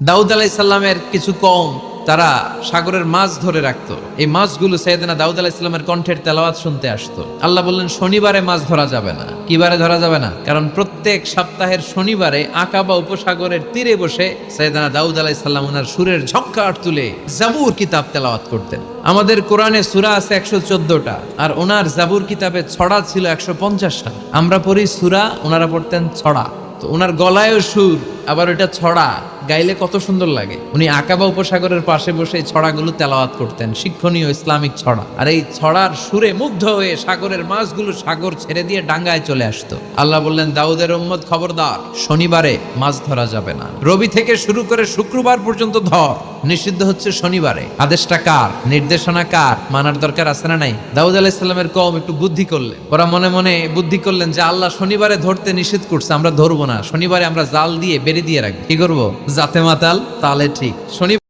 দাউদ আলাইহিস সালামের কিছু কওম তারা সাগরের মাছ ধরে রাখতো। এই মাছগুলো সাইয়েদনা দাউদ আলাইহিস সালামের কণ্ঠের তেলাওয়াত শুনতে আসতো। আল্লাহ বললেন শনিবারে মাছ ধরা যাবে না। কি বারে ধরা যাবে না? কারণ প্রত্যেক সপ্তাহের শনিবারে আকাবা উপসাগরের তীরে বসে সাইয়েদনা দাউদ আলাইহিস সালাম ওনার সুরের ঝংকার তুলে জাবুর কিতাব তেলাওয়াত করতেন। আমাদের কোরআনে সূরা আছে 114টা, আর ওনার জাবুর কিতাবে ছড়া ছিল 150টা। আমরা পড়ি সূরা, ওনারা পড়তেন ছড়া। তো ওনার গলায়ও সুর, আবার ওটা ছড়া, গাইলে কত সুন্দর লাগে। উনি আকাবা উপসাগরের পাশে বসে এই ছড়াগুলো তেলাওয়াত করতেন, শিক্ষণীয় ইসলামিক ছড়া। আর এই ছড়ার সুরে মুগ্ধ হয়ে সাগরের মাছগুলো সাগর ছেড়ে দিয়ে ডাঙ্গায় চলে আসতো। আল্লাহ বললেন, দাউদের উম্মত খবরদার, শনিবারে মাছ ধরা যাবে না। রবি থেকে শুরু করে শুক্রবার পর্যন্ত ধর, নিষিদ্ধ হচ্ছে শনিবারে। আদেশটা কার? নির্দেশনা কার? মানার দরকার আছে না নাই? দাউদ আলাইহিস সালামের কওম একটু বুদ্ধি করলেন। ওরা মনে মনে বুদ্ধি করলেন যে আল্লাহ শনিবারে ধরতে নিষেধ করছে, আমরা ধরবো না। শনিবারে আমরা জাল দিয়ে বেড়ে দিয়ে রাখবো। কি করবো? জাতে মাতাল তালে ঠিক। শনিবার